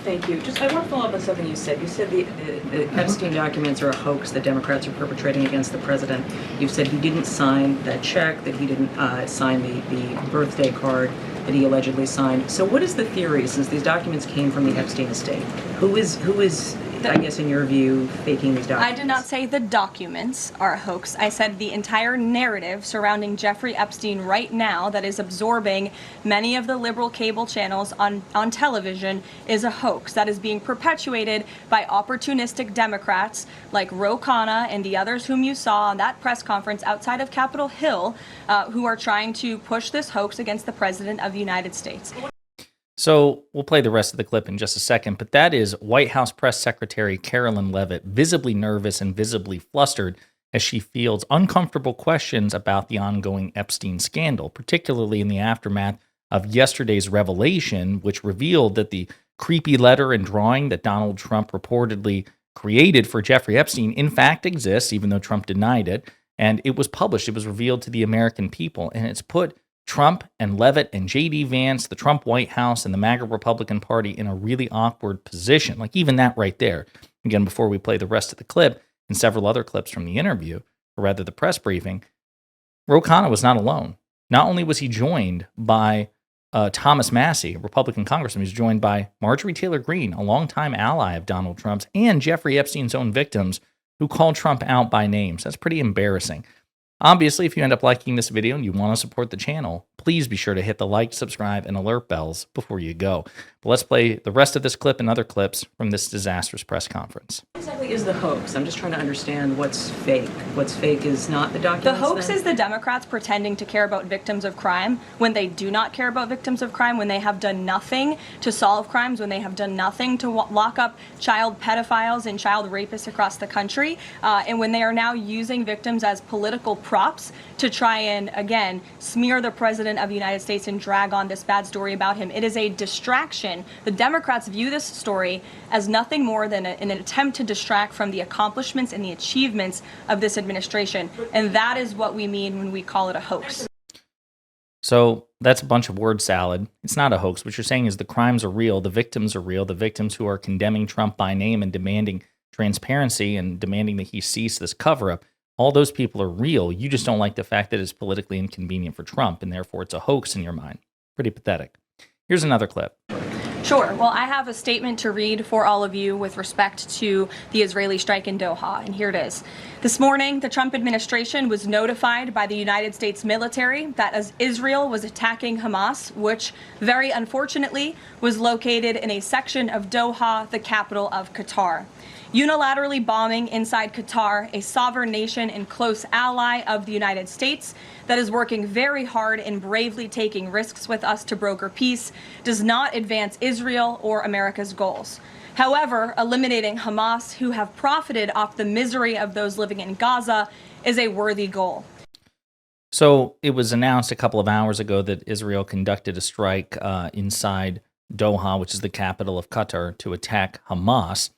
Thank you. Just I want to follow up on something you said. You said the Epstein documents are a hoax that Democrats are perpetrating against the president. You said he didn't sign that check, that he didn't sign the birthday card that he allegedly signed. So what is the theory, since these documents came from the Epstein estate? Who is I guess, in your view, faking these documents? I did not say the documents are a hoax. I said the entire narrative surrounding Jeffrey Epstein right now that is absorbing many of the liberal cable channels on television is a hoax that is being perpetuated by opportunistic Democrats like Ro Khanna and the others whom you saw on that press conference outside of Capitol Hill, who are trying to push this hoax against the President of the United States. So we'll play the rest of the clip in just a second, but that is White House Press Secretary Karoline Leavitt visibly nervous and visibly flustered as she fields uncomfortable questions about the ongoing Epstein scandal, particularly in the aftermath of yesterday's revelation, which revealed that the creepy letter and drawing that Donald Trump reportedly created for Jeffrey Epstein in fact exists, even though Trump denied it, and it was published. It was revealed to the American people, and it's put Trump and Leavitt and J.D. Vance, the Trump White House, and the MAGA Republican Party in a really awkward position. Like even that right there. Again, before we play the rest of the clip and several other clips from the interview, or rather the press briefing, Ro Khanna was not alone. Not only was he joined by Thomas Massie, a Republican congressman, he was joined by Marjorie Taylor Greene, a longtime ally of Donald Trump's, and Jeffrey Epstein's own victims who called Trump out by name. So that's pretty embarrassing. Obviously, if you end up liking this video and you want to support the channel, please be sure to hit the like, subscribe, and alert bells before you go. But let's play the rest of this clip and other clips from this disastrous press conference. What exactly is the hoax? I'm just trying to understand what's fake. What's fake is not the documents. The hoax is the Democrats pretending to care about victims of crime when they do not care about victims of crime, when they have done nothing to solve crimes, when they have done nothing to lock up child pedophiles and child rapists across the country, and when they are now using victims as political props to try and, again, smear the President of the United States and drag on this bad story about him. It is a distraction. The Democrats view this story as nothing more than an attempt to distract from the accomplishments and the achievements of this administration. And that is what we mean when we call it a hoax. So that's a bunch of word salad. It's not a hoax. What you're saying is the crimes are real, the victims are real, the victims who are condemning Trump by name and demanding transparency and demanding that he cease this cover-up. All those people are real. You just don't like the fact that it's politically inconvenient for Trump, and therefore it's a hoax in your mind. Pretty pathetic. Here's another clip. Sure. Well, I have a statement to read for all of you with respect to the Israeli strike in Doha, and here it is. This morning, the Trump administration was notified by the United States military that as Israel was attacking Hamas, which very unfortunately was located in a section of Doha, the capital of Qatar. Unilaterally bombing inside Qatar, a sovereign nation and close ally of the United States that is working very hard and bravely taking risks with us to broker peace, does not advance Israel or America's goals. However, eliminating Hamas, who have profited off the misery of those living in Gaza, is a worthy goal. So it was announced a couple of hours ago that Israel conducted a strike inside Doha, which is the capital of Qatar, to attack Hamas.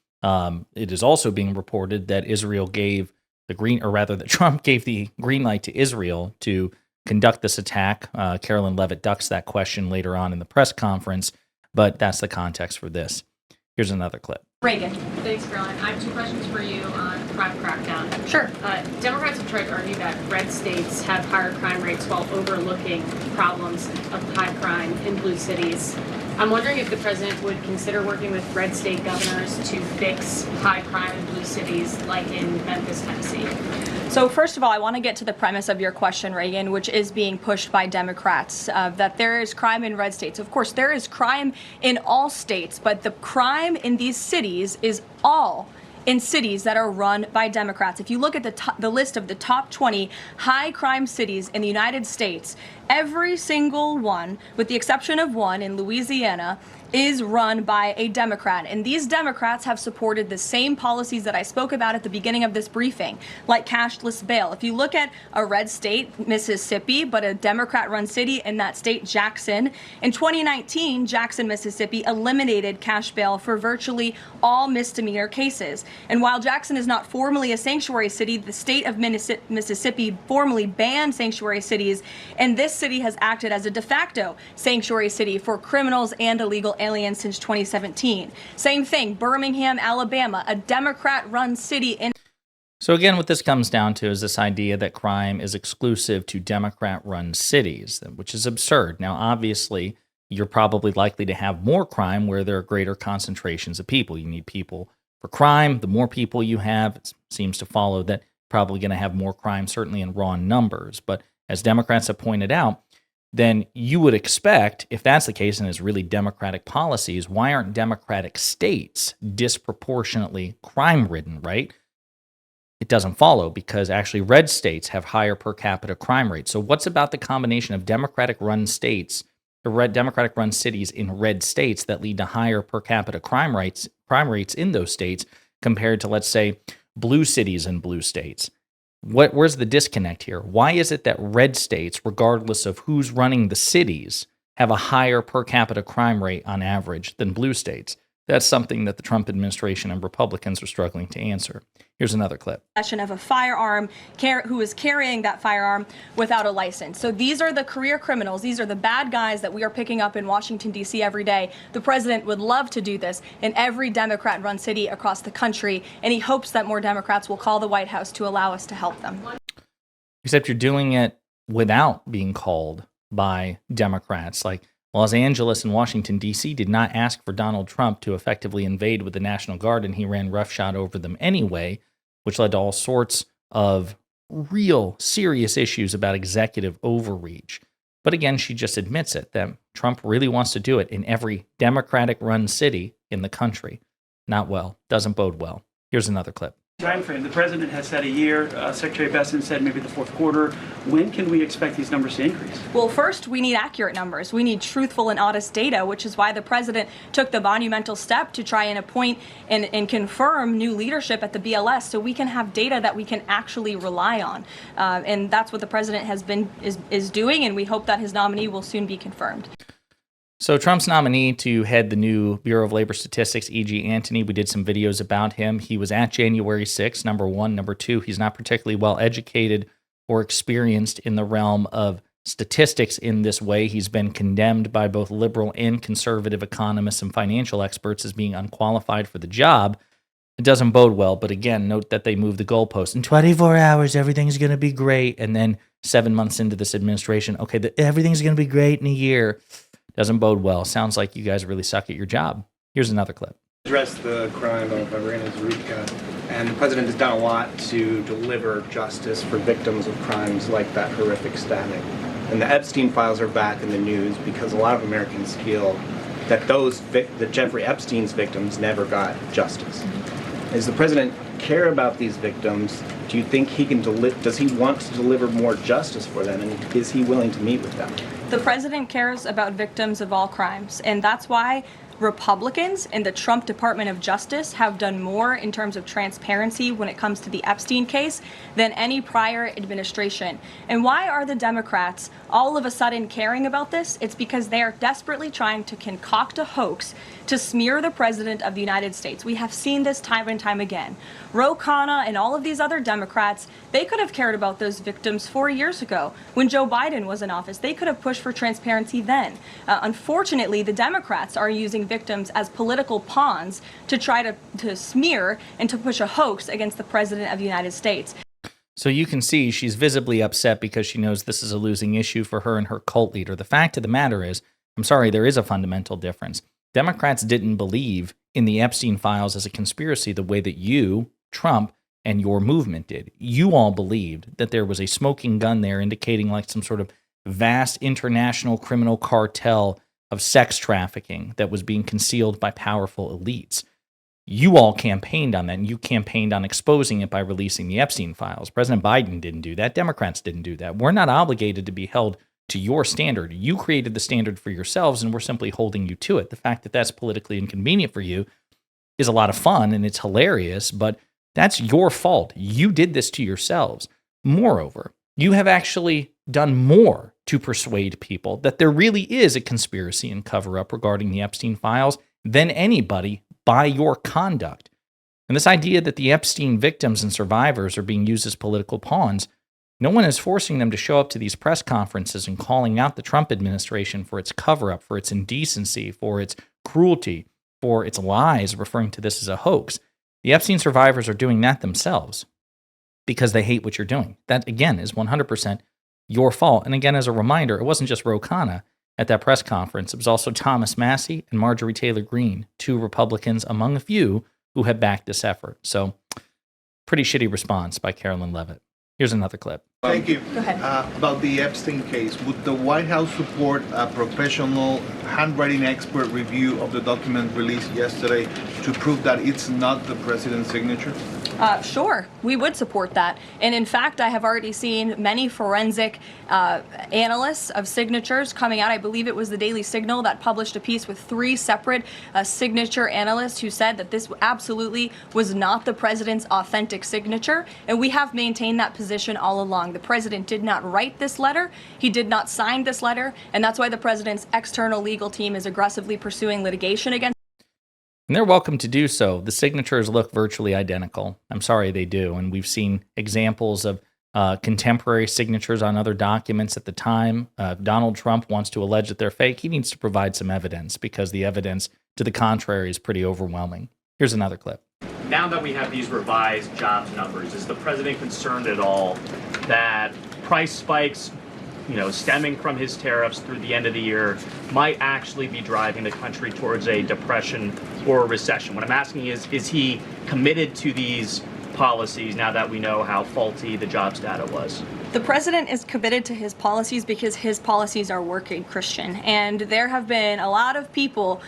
It is also being reported that Israel gave that Trump gave the green light to Israel to conduct this attack. Karoline Leavitt ducks that question later on in the press conference, but that's the context for this. Here's another clip. Reagan. Thanks, Caroline. I have two questions for you on the crime crackdown. Sure. Democrats have tried to argue that red states have higher crime rates while overlooking problems of high crime in blue cities. I'm wondering if the president would consider working with red state governors to fix high crime in blue cities like in Memphis, Tennessee. So first of all, I want to get to the premise of your question, Reagan, which is being pushed by Democrats, that there is crime in red states. Of course, there is crime in all states, but the crime in these cities is all in cities that are run by Democrats. If you look at the list of the top 20 high crime cities in the United States, every single one, with the exception of one in Louisiana, is run by a Democrat. And these Democrats have supported the same policies that I spoke about at the beginning of this briefing, like cashless bail. If you look at a red state, Mississippi, but a Democrat-run city in that state, Jackson, in 2019, Jackson, Mississippi eliminated cash bail for virtually all misdemeanor cases. And while Jackson is not formally a sanctuary city, the state of Mississippi formally banned sanctuary cities, and this city has acted as a de facto sanctuary city for criminals and illegal aliens since 2017. Same thing, Birmingham, Alabama, a Democrat-run city in. So again, what this comes down to is this idea that crime is exclusive to Democrat-run cities, which is absurd. Now, obviously, you're probably likely to have more crime where there are greater concentrations of people. You need people for crime. The more people you have, it seems to follow that you're probably going to have more crime, certainly in raw numbers. But as Democrats have pointed out, then you would expect, if that's the case and it's really Democratic policies, why aren't Democratic states disproportionately crime-ridden, right? It doesn't follow because actually red states have higher per capita crime rates. So what's about the combination of Democratic-run states, or Democratic-run cities in red states that lead to higher per capita crime rates in those states compared to, let's say, blue cities in blue states? Where's the disconnect here? Why is it that red states, regardless of who's running the cities, have a higher per capita crime rate on average than blue states? That's something that the Trump administration and Republicans are struggling to answer. Here's another clip. Of a firearm, who is carrying that firearm without a license. So these are the career criminals. These are the bad guys that we are picking up in Washington, D.C. every day. The president would love to do this in every Democrat-run city across the country, and he hopes that more Democrats will call the White House to allow us to help them. Except you're doing it without being called by Democrats. Like Los Angeles and Washington, D.C. did not ask for Donald Trump to effectively invade with the National Guard, and he ran roughshod over them anyway, which led to all sorts of real serious issues about executive overreach. But again, she just admits it, that Trump really wants to do it in every Democratic-run city in the country. Not well. Doesn't bode well. Here's another clip. Time frame. The president has said a year. Secretary Epstein said maybe the fourth quarter. When can we expect these numbers to increase? Well, first, we need accurate numbers. We need truthful and honest data, which is why the president took the monumental step to try and appoint and confirm new leadership at the BLS so we can have data that we can actually rely on. And that's what the president is doing, and we hope that his nominee will soon be confirmed. So Trump's nominee to head the new Bureau of Labor Statistics, E.G. Antony, we did some videos about him. He was at January 6th, number one. Number two, he's not particularly well educated or experienced in the realm of statistics in this way. He's been condemned by both liberal and conservative economists and financial experts as being unqualified for the job. It doesn't bode well, but again, note that they moved the goalpost. In 24 hours, everything's going to be great. And then 7 months into this administration, okay, everything's going to be great in a year. Doesn't bode well. Sounds like you guys really suck at your job. Here's another clip. Address the crime of Irina Zurika, and the president has done a lot to deliver justice for victims of crimes like that horrific stabbing. And the Epstein files are back in the news because a lot of Americans feel that that Jeffrey Epstein's victims never got justice. Does the president care about these victims? Do you think he can does he want to deliver more justice for them, and is he willing to meet with them? The president cares about victims of all crimes, and that's why Republicans in the Trump Department of Justice have done more in terms of transparency when it comes to the Epstein case than any prior administration. And why are the Democrats all of a sudden caring about this? It's because they are desperately trying to concoct a hoax to smear the president of the United States. We have seen this time and time again. Ro Khanna and all of these other Democrats, they could have cared about those victims 4 years ago when Joe Biden was in office. They could have pushed for transparency then. Unfortunately, the Democrats are using victims as political pawns to try to smear and to push a hoax against the president of the United States. So you can see she's visibly upset because she knows this is a losing issue for her and her cult leader. The fact of the matter is, I'm sorry, there is a fundamental difference. Democrats didn't believe in the Epstein files as a conspiracy the way that you, Trump, and your movement did. You all believed that there was a smoking gun there indicating like some sort of vast international criminal cartel of sex trafficking that was being concealed by powerful elites. You all campaigned on that, and you campaigned on exposing it by releasing the Epstein files. President Biden didn't do that. Democrats didn't do that. We're not obligated to be held to your standard. You created the standard for yourselves, and we're simply holding you to it. The fact that that's politically inconvenient for you is a lot of fun, and it's hilarious, but that's your fault. You did this to yourselves. Moreover, you have actually done more to persuade people that there really is a conspiracy and cover-up regarding the Epstein files than anybody by your conduct. And this idea that the Epstein victims and survivors are being used as political pawns, no one is forcing them to show up to these press conferences and calling out the Trump administration for its cover-up, for its indecency, for its cruelty, for its lies, referring to this as a hoax. The Epstein survivors are doing that themselves because they hate what you're doing. That, again, is 100% your fault. And again, as a reminder, it wasn't just Ro Khanna at that press conference. It was also Thomas Massie and Marjorie Taylor Greene, 2 Republicans among a few who had backed this effort. So pretty shitty response by Karoline Leavitt. Here's another clip. Thank you. Go ahead. About the Epstein case, would the White House support a professional handwriting expert review of the document released yesterday to prove that it's not the president's signature? Sure, we would support that. And in fact, I have already seen many forensic analysts of signatures coming out. I believe it was the Daily Signal that published a piece with 3 separate signature analysts who said that this absolutely was not the president's authentic signature. And we have maintained that position all along. The president did not write this letter. He did not sign this letter. And that's why the president's external legal team is aggressively pursuing litigation against. And they're welcome to do so. The signatures look virtually identical. I'm sorry, they do. And we've seen examples of contemporary signatures on other documents at the time. Donald Trump wants to allege that they're fake. He needs to provide some evidence because the evidence to the contrary is pretty overwhelming. Here's another clip. Now that we have these revised jobs numbers, is the president concerned at all that price spikes, stemming from his tariffs through the end of the year, might actually be driving the country towards a depression or a recession? What I'm asking is he committed to these policies now that we know how faulty the jobs data was? The president is committed to his policies because his policies are working, Christian. And there have been a lot of people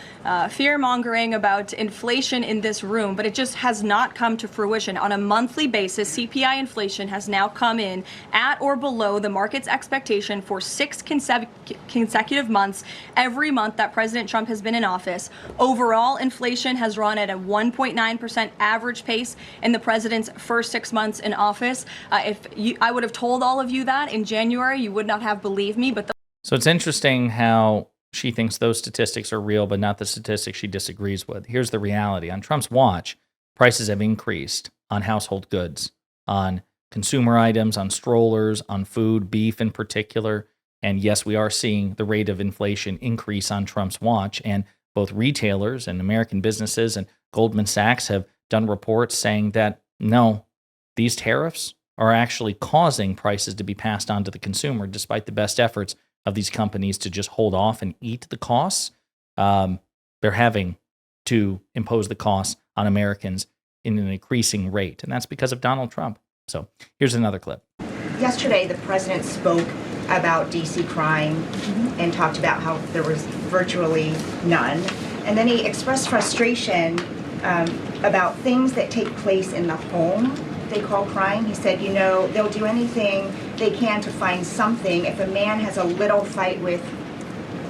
fear-mongering about inflation in this room, but it just has not come to fruition. On a monthly basis, CPI inflation has now come in at or below the market's expectation for 6 consecutive months, every month that President Trump has been in office. Overall, inflation has run at a 1.9% average pace in the president's first 6 months in office. I would have told all of you that in January, you would not have believed me. So it's interesting how she thinks those statistics are real, but not the statistics she disagrees with. Here's the reality. On Trump's watch, prices have increased on household goods, on consumer items, on strollers, on food, beef in particular. And yes, we are seeing the rate of inflation increase on Trump's watch. And both retailers and American businesses and Goldman Sachs have done reports saying that, no, these tariffs are actually causing prices to be passed on to the consumer, despite the best efforts of these companies to just hold off and eat the costs. They're having to impose the costs on Americans in an increasing rate, and that's because of Donald Trump. So here's another clip. Yesterday, the president spoke about DC crime and talked about how there was virtually none. And then he expressed frustration about things that take place in the home they call crime. He said, they'll do anything they can to find something. If a man has a little fight with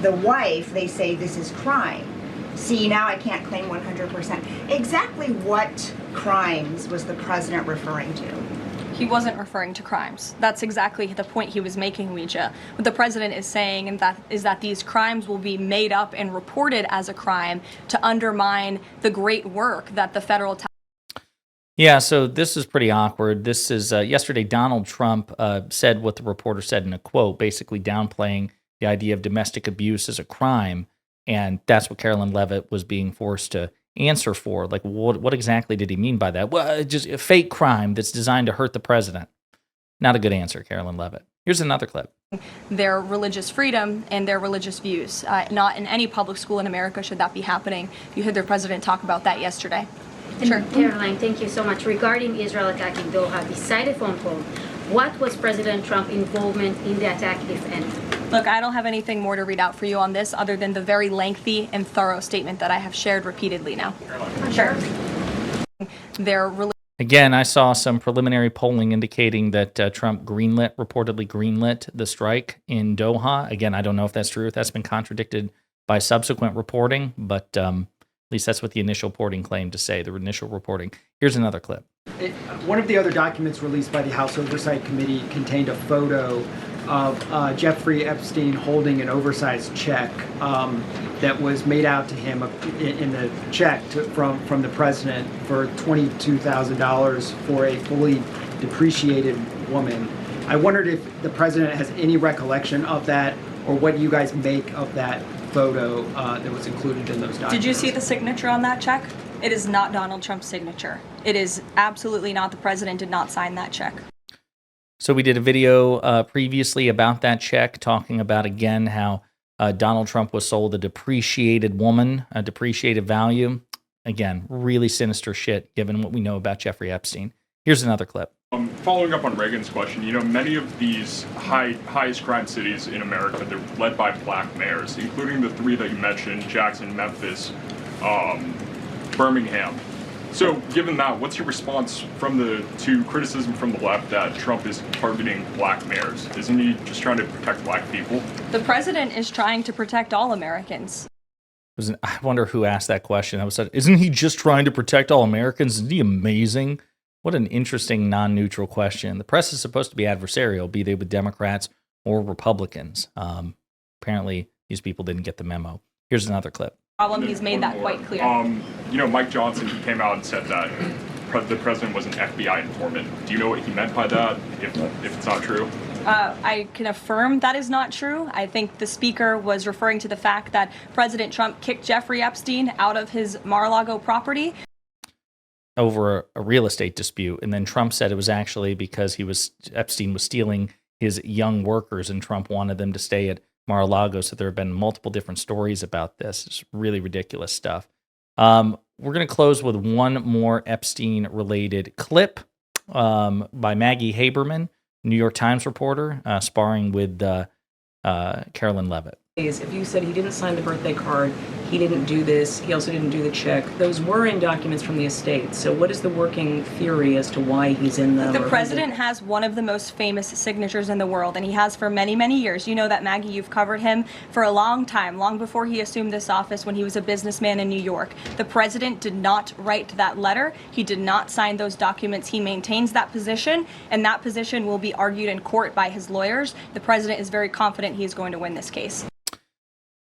the wife, they say this is crime. See, now I can't claim 100%. Exactly what crimes was the president referring to? He wasn't referring to crimes. That's exactly the point he was making, Ouija. What the president is saying is that these crimes will be made up and reported as a crime to undermine the great work that the federal Yeah, so this is pretty awkward. This is yesterday Donald Trump said what the reporter said in a quote, basically downplaying the idea of domestic abuse as a crime. And that's what Karoline Leavitt was being forced to answer for. Like, what exactly did he mean by that? Well, just a fake crime that's designed to hurt the president. Not a good answer, Karoline Leavitt. Here's another clip. Their religious freedom and their religious views. Not in any public school in America should that be happening. You heard their president talk about that yesterday. Sure. Caroline, thank you so much. Regarding Israel attacking Doha, beside a phone call, what was President Trump's involvement in the attack, if any? Look, I don't have anything more to read out for you on this other than the very lengthy and thorough statement that I have shared repeatedly now. Sure. Again, I saw some preliminary polling indicating that Trump reportedly greenlit the strike in Doha. Again, I don't know if that's true, if that's been contradicted by subsequent reporting, but at least that's what the initial reporting claimed to say, the initial reporting. Here's another clip. One of the other documents released by the House Oversight Committee contained a photo of Jeffrey Epstein holding an oversized check that was made out to him in the check from the president for $22,000 for a fully depreciated woman. I wondered if the president has any recollection of that or what you guys make of that photo that was included in those documents. Did you see the signature on that check? It is not Donald Trump's signature. It is absolutely not. The president did not sign that check. So we did a video previously about that check, talking about, again, how Donald Trump was sold a depreciated woman, a depreciated value. Again, really sinister shit, given what we know about Jeffrey Epstein. Here's another clip. Following up on Reagan's question, many of these highest crime cities in America, they're led by black mayors, including the three that you mentioned, Jackson, Memphis, Birmingham. So given that, what's your response to criticism from the left that Trump is targeting black mayors? Isn't he just trying to protect black people? The president is trying to protect all Americans. I wonder who asked that question. Isn't he just trying to protect all Americans? Isn't he amazing? What an interesting, non-neutral question. The press is supposed to be adversarial, be they with Democrats or Republicans. Apparently, these people didn't get the memo. Here's another clip. He's made that quite clear. Mike Johnson, he came out and said that the president was an FBI informant. Do you know what he meant by that, if it's not true? I can affirm that is not true. I think the speaker was referring to the fact that President Trump kicked Jeffrey Epstein out of his Mar-a-Lago property over a real estate dispute, and then Trump said it was actually because Epstein was stealing his young workers, and Trump wanted them to stay at Mar-a-Lago. So there have been multiple different stories about this. It's really ridiculous stuff. We're going to close with one more Epstein-related clip by Maggie Haberman, New York Times reporter, sparring with Karoline Leavitt. If you said he didn't sign the birthday card, he didn't do this, he also didn't do the check, those were in documents from the estate. So what is the working theory as to why he's in them? The president has one of the most famous signatures in the world, and he has for many, many years. You know that, Maggie, you've covered him for a long time, long before he assumed this office when he was a businessman in New York. The president did not write that letter. He did not sign those documents. He maintains that position, and that position will be argued in court by his lawyers. The president is very confident he is going to win this case.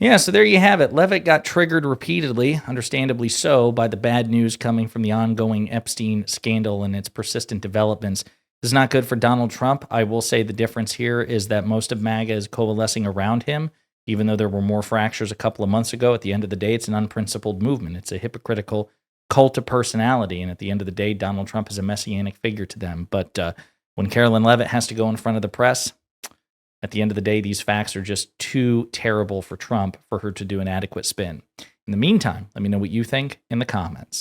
Yeah, so there you have it. Leavitt got triggered repeatedly, understandably so, by the bad news coming from the ongoing Epstein scandal and its persistent developments. This is not good for Donald Trump. I will say the difference here is that most of MAGA is coalescing around him, even though there were more fractures a couple of months ago. At the end of the day, it's an unprincipled movement. It's a hypocritical cult of personality, and at the end of the day, Donald Trump is a messianic figure to them. But when Karoline Leavitt has to go in front of the press, at the end of the day, these facts are just too terrible for Trump for her to do an adequate spin. In the meantime, let me know what you think in the comments.